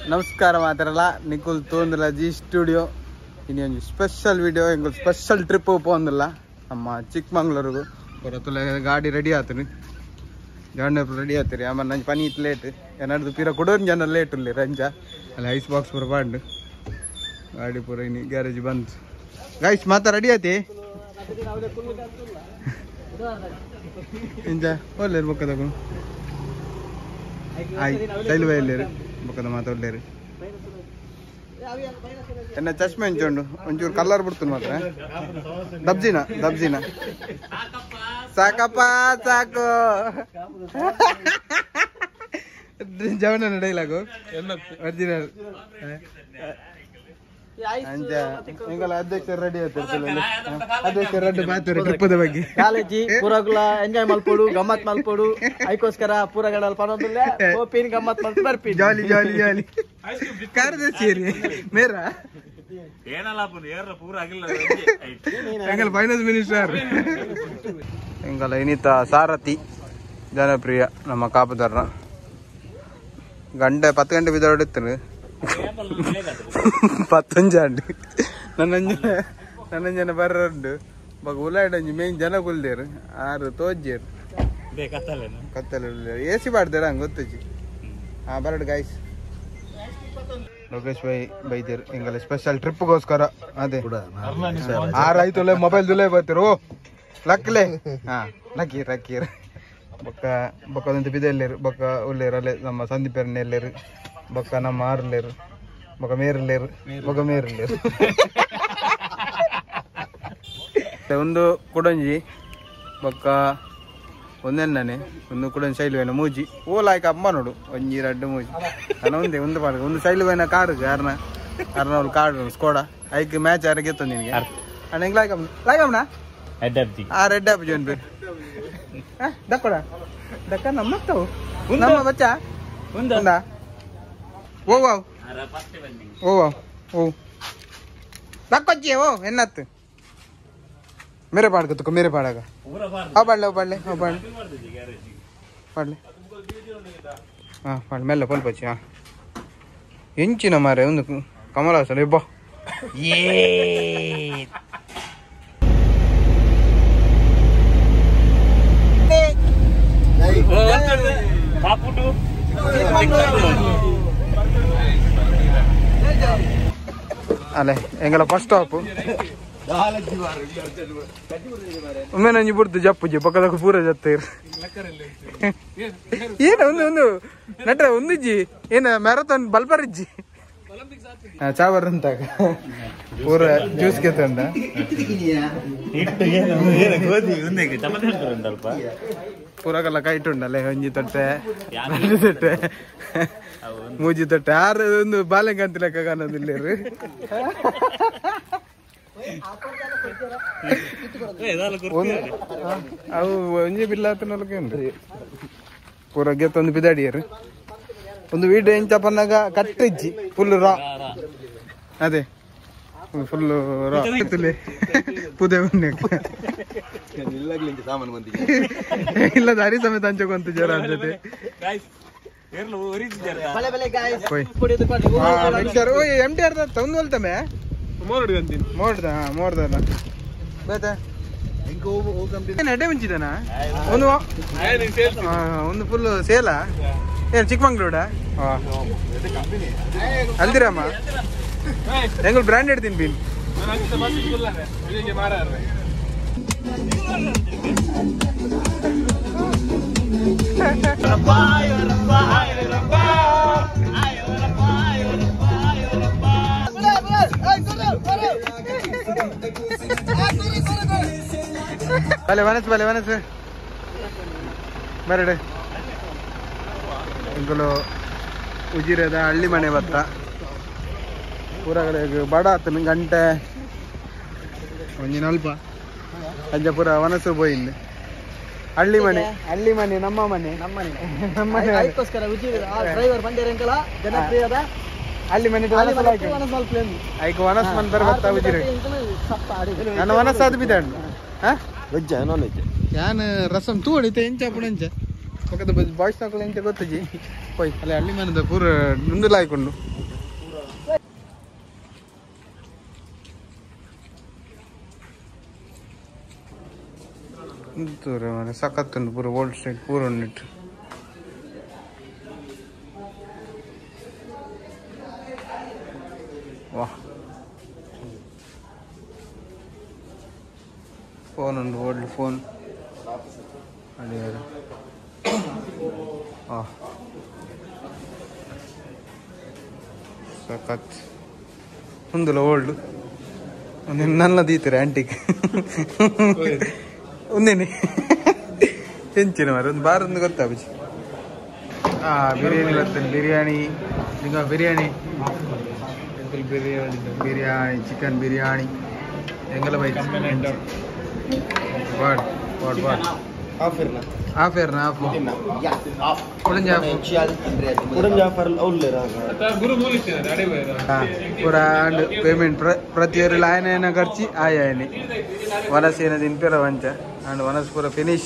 ನಮಸ್ಕಾರ ಮಾತಾರಲ್ಲ ನಿಖುಲ್ ತೋಂದಿಲ್ಲ ಜಿ ಸ್ಟುಡಿಯೋ ಇನ್ನೊಂದು ಸ್ಪೆಷಲ್ ವಿಡಿಯೋ ಎಂಗಲ್ ಸ್ಪೆಷಲ್ ಟ್ರಿಪ್ ಹೋಗೋಂದಿಲ್ಲ ನಮ್ಮ ಚಿಕ್ಕಮಂಗ್ಳೂರಿಗೂ ಹೊರತುಲೆ ಗಾಡಿ ರೆಡಿ ಆತನಿ ಜಾಂಡ ರೆಡಿ ಆತೀರಿ ಆಮೇಲೆ ನಂಗೆ ಪನಿ ಇತ್ತು ಲೇಟ್ ಏನಾದ್ರು ಪೀರ ಕೊಡೋರು ಜನ ಲೇಟ್ ಇಲ್ಲಿ ರಂಜ ಅಲ್ಲಿ ಐಸ್ ಬಾಕ್ಸ್ ಪೂರ ಬಾಂಡು ಗಾಡಿ ಪೂರ ಇನ್ನು ಗ್ಯಾರೇಜ್ ಬಂತು ಗೈಸ್ ಮಾತಾ ರೆಡಿ ಆತಿ ಇಂಜ ಒಳ್ಳೆರು ಬೊಕ್ಕ ತಗೊಂಡು ಆಯ್ತು ಸೈಲ್ವೇ ಇಲ್ಲೇರು ಬೊಕ್ಕದ ಮಾತಾ ಒಳ್ಳೆರು ಎನ್ನ ಚಶ್ಮೆ ಹಂಚೋಂಡು ಒಂಚೂರು ಕಲರ್ ಬಿಡ್ತಾನೆ ಮಾತ್ರ ದಬ್ಜಿನ ಸಾಕಪ್ಪ ಸಾಕು ಜವನ ಡೈಲಾಗು ಒರಿಜಿನಲ್ ಅಂಚ ಎಂಗಲ ಅಧ್ಯಕ್ಷರು ರೆಡಿ ಆಗ್ತಿರ್ತಾರೆ ಅಧ್ಯಕ್ಷರು ರೆಡ್ಡಿ ಮಾತಾಡ್ತಾರೆ ಟ್ರಿಪ್ಪದ ಬಗ್ಗೆ ಕಾಲೇಜಿ ಪೂರಗುಲ ಎಂಜಾಯ್ ಮಲ್ಪೋಡು ಗಮ್ಮತ್ ಮಲ್ಪೋಡು ಐಕೋಸ್ಕರ ಪೂರಗಡಲ್ ಪನೋದಿಲ್ಲ ಹೋಪಿನ್ ಗಮ್ಮತ್ ಮಲ್ಪು ಬರ್ಪಿ ಜಾಲಿ ಜಾಲಿ ಜಾಲಿ ಕಾರ್ಯದರ್ಶಿ ಮೇರಾ ಎಂಗಲ ಫೈನಾನ್ಸ್ ಮಿನಿಸ್ಟರ್ ಎಂಗಲ ಇನ್ನಿತ ಸಾರಥಿ ಜನಪ್ರಿಯ ನಮ್ಮ ಕಾಪುದಾರ ಗಂಟೆ 10 ಗಂಟೆ ಬಿದ್ದ ಹೊಡಿತಾನೆ 15 ನನ್ನಂಜನ ಬರ್ರಂಡು ಬಗ ಉಲಾಡಂಜಿ ಮೇನ್ ಜನ ಕುಲ್ದೇರು ಆರು ತೋಜ್ಜೇರು ಕತ್ತಲೆ ಎಸಿ ಬಾಡ್ದೇರ ಹಂಗೆ ಗೊತ್ತಜ್ಜಿ ಬರಡು ಗಾಯ್ಸ್ ಲೋಕೇಶ್ ಬೈದೇರು ಹಿಂಗಲ್ಲ ಸ್ಪೆಷಲ್ ಟ್ರಿಪ್ಗೋಸ್ಕರ ಅದೇ 6 ಆಯ್ತು ಮೊಬೈಲ್ ದುಲೇ ಬರ್ತೀರು ಓ ಲಕ್ಲೆ ರಕ್ಕೀರ್ ಬೊಕ್ಕದಂತ ಬಿದೆಲ್ಲೇರು ಬೊಕ್ಕ ಉಳ್ಳೇರು ಅಲ್ಲೇ ನಮ್ಮ ಸಂದೀಪರ್ನ ಎಲ್ಲೇರು ಬೊಕ್ಕ ನಮ್ಮ ಆರ್ಲೇರು ಬೊಕ್ಕ ಮೇರ್ಲೇರು ಬೊಕ್ಕ ಮೇರ್ಲೇರು ಒಂದು ಕುಡಂಜಿ ಬೊಕ್ಕ ಒಂದೆಣ್ಣನೆ ಒಂದು ಕುಡಂಜಿ ಶೈಲುವೇನ ಮೂಜಿ ಓಲಾಯ್ಕ ಅಮ್ಮ ನೋಡು ಒಂಜಿ 2 ಮೂಜಿ ನಾನು ಒಂದು ಪಾಡ ಒಂದು ಶೈಲುವೇನ ಕಾಡು ಅರ್ನವ್ರು ಕಾಡು ಸ್ಕೋಡ ಐಕ್ ಮ್ಯಾಚ್ ಯಾರ ಗೆತ್ತ ನಿನಗೆ ಅಣ್ಣ ಹೆಂಗ್ ಲಾಯ್ಕಮ್ಮನ ರೆಡ್ ಆಪ್ ಜೋನ್ ಬೇರೆ ದಕ್ಕೊಡ ದಕ್ಕ ನಮ್ಮತ್ತವು ನಮ್ಮ ಬಚ್ಚ ಒಂದಾ ಓ ದಕ್ಕೊಚ್ಚಿ ಓ ಎನ್ನತ್ತು मेरे पाड़ का तो मेरे पाड़ेगा हाँ पढ़ ले हाँ पढ़ मेल पल पची हाँ इंचिन मारे उन कमला सर बा ये अले एंगला फर्स्ट स्टॉप ಒಮ್ಮೆ ನಂಜಿ ಬಿಡ್ತು ಜಪ್ಪುಜಿ ಪಕ್ಕದಾಗ ಪೂರ ಜತ್ತೇರು ಏನ ಒಂದು ನಟ್ರ ಒಂದಿಜ್ಜಿ ಏನ ಮ್ಯಾರಥಾನ್ ಬಲ್ಪರಿಜ್ಜಿ ಚಾವರ್ ಅಂತ ಪೂರ ಜ್ಯೂಸ್ಗೆ ತಂದ ಪೂರಗೆಲ್ಲ ಕೈಟುಂಡಲ್ಲ ಒಂಜಿ ತೊಟ್ಟೆ ಮೂಜಿ ತೊಟ್ಟೆ 6 ಒಂದು ಬಾಲೆಂಗಂತ ಲೆಕ್ಕ ಕಾಣೋದಿಲ್ಲೇರು ಅವು ಒಂಜಿ ಬಿಲ್ಲಾತನೊಳಗೆ ಉಂಟು ಪೂರ ಗೆತ್ತೊಂದು ಬಿದಾಡಿಯರು ಒಂದು ವೀಡಿಯೋ ಎಂಚ ಪನ್ನಾಗ ಕಟ್ಟಿಜ್ಜಿ ಫುಲ್ ರಾ ಅದೇ ಫುಲ್ ರಾ ಪುದೆ ಇಲ್ಲ ದಾರಿ ಸಮೇತ ಹಂಚಕೊಂತ ಜರ ಜೊತೆ ಎಂಟಿ ಅರ್ಧ ತಂದು ಹೊಲ್ತಮೆ ಮೋಡ್ದ ಬೇತೆ ಎಡೆ ಮುಂಚಿದಾನ ಒಂದು ಫುಲ್ ಸೇಲ ಏನು ಚಿಕ್ಕಮಂಗ್ಳೂರ ಹಲ್ದಿರಾಮ ಹೆಂಗ್ ಬ್ರ್ಯಾಂಡೆಡ್ ತಿನ್ಬಿ ಬಲೆ ವನಸ್ ಬರಡೆ ಇಂಕಲು ಉಜಿರದ ಹಳ್ಳಿ ಮನೆ ಬತ್ತ ಪೂರಗಳಿಗೆ ಬಡ ಆತ ಗಂಟೆ ಒಂಜಿನ ಅಲ್ಪ ಅಂಜ ಪೂರ ವನಸ್ಸು ಹೋಯಿಂದೆ ಹಳ್ಳಿ ಮನೆ ನಮ್ಮ ಮನೆ ಡ್ರೈವರ್ ಬಂದಿರಂಕಲ ಜನಪ್ರಿಯದ ಹಳ್ಳಿ ಮನೆ ಐಕ ವನಸ್ ಮನ್ ಬರ ಬತ್ತ ಉಜಿರೆ ನನ್ನ ವನಸ್ ಅದು ಬಿದ್ದಾಡು ವೆಜ್ ನಾನ್ ವೆಜ್ ಯಾನ್ ರಸಂ ತೂ ಹೊಡಿತೆ ಎಂಚ ಪುಣ ಎಂಚ ಪಕ್ಕದ ಬಾಯ್ಸ್ ಹಾಕೊಳ್ಳಿ ಅಂತ ಗೊತ್ತಜಿ ಹೋಯ್ ಅಲ್ಲ ಹಳ್ಳಿ ಮನದ ಪೂರ ನುಂದುಲ ಹಾಕೊಂಡು ಮನೆ ಸಖತ್ತುಂಡು ಪೂರ ಓಲ್ಡ್ ಸ್ಟೈಲ್ ಪೂರ ಉಂಡಿಟ್ಟು ವಾಹ್ ಫೋನ್ ಉಂಡು ಓಲ್ಡ್ ಫೋನ್ ಅಡಿಯಾರು ಸಖತ್ ಒಂದುಲ ಓಲ್ಡ್ ಒಂದೇನು ನನ್ನ ದೀತಾರೆ ಆಂಟಿಕ್ ಒಂದೇನೆ ಹೆಂಚಿನ ಮಾರ ಒಂದು ಬಾರ ಒಂದು ಗೊತ್ತಾ ಬಜ್ಜಿ ಬಿರಿಯಾನಿ ಬರ್ತದೆ ಬಿರಿಯಾನಿ ಈಗ ಬಿರಿಯಾನಿ ಬಿರಿಯಾನಿ ಚಿಕನ್ ಬಿರಿಯಾನಿ ಹೆಂಗಲ್ಲ ಬೈ ಬಾಡ್ ಬಾಡ್ ಬಾಡ್ ಹಾಫ್ ಏರ್ನಾ ಹಾಫ್ ಕುಡಂಜಿ पूरा पेमेंट प्रति आयन खर्ची आयनी वनस दिन पेर वंच अंड वनस पूरा फिनिश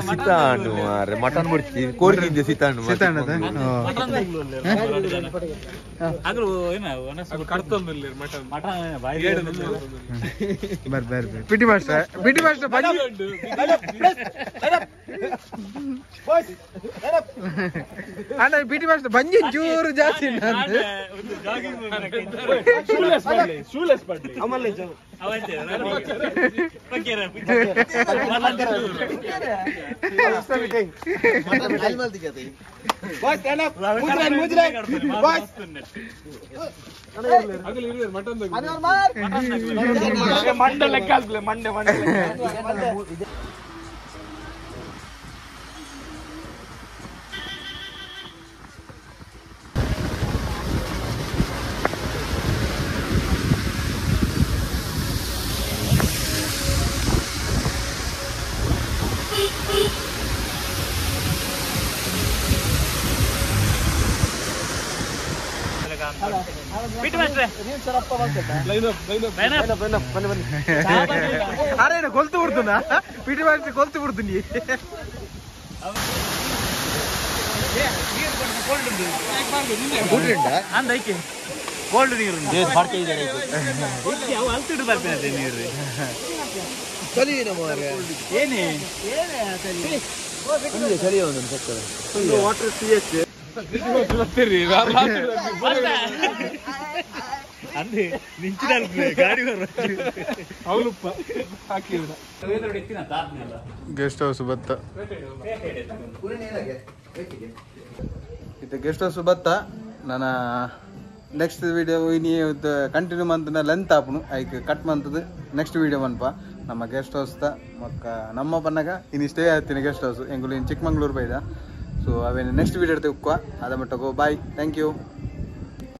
ಸೀತಾಂಡು ಮಾರೆ ಮಟನ್ ಬಿಡ್ತಿ ಕೋರಿದ್ದೆ ಸೀತಾಂಡು ಸೀತಾಂಡದ ಬರ್ರಿ ಪಿಟಿ ಮಾಸ್ಟರ್ ಅಣ್ಣ ಪಿಟಿ ಮಾಸ್ಟರ್ ಬಂಜಿ ಚೂರು ಜಾಸ್ತಿ ಅರೆ ಕೊಲ್ತು ಬಿಡ್ತುನಾ ಪಿಟಿ ಮಾಡಿ ಕೊಲ್ತು ಬಿಡ್ತೀನಿ ಕೋಲ್ಡ್ ನೀರು ಅಲ್ತಿಟ್ಟು ಬರ್ತೇನೆ ನೀರು ಏನೇ ಚಳಿ ವಾಟರ್ ಅಂದೆ ನಿಂಚಿನ ಗಾಡಿ ಗೆಸ್ಟ್ ಹೌಸ್ ಬತ್ತ ಇದು ಗೆಸ್ಟ್ ಹೌಸ್ ಬತ್ತ ನನ್ನ ನೆಕ್ಸ್ಟ್ ವಿಡಿಯೋ ಇನಿ ಕಂಟಿನ್ಯೂ ಮಂತನ ಲೆಂತ್ ಆಪುನು ಐಕ್ ಕಟ್ ಮಂತದ ನೆಕ್ಸ್ಟ್ ವಿಡಿಯೋ ಮನ್ಪ ನಮ್ಮ ಗೆಸ್ಟ್ ಹೌಸ್ದ ಮಕ್ಕ ನಮ್ಮ ಪನ್ನಗ ಇನ್ನು ಸ್ಟೇ ಆಗ್ತೀನಿ ಗೆಸ್ಟ್ ಹೌಸ್ ಎಂಗುಲು ಇನ್ನು ಚಿಕ್ಕಮಂಗ್ಳೂರು ಬೈದ ಸೊ ಅವೇನು ನೆಕ್ಸ್ಟ್ ವಿಡಿಯೋ ತೆಗೆಕ್ಕುವ ಅದ ಮಟ್ಟ ಗೋ ಬಾಯ್ ಥ್ಯಾಂಕ್ ಯು.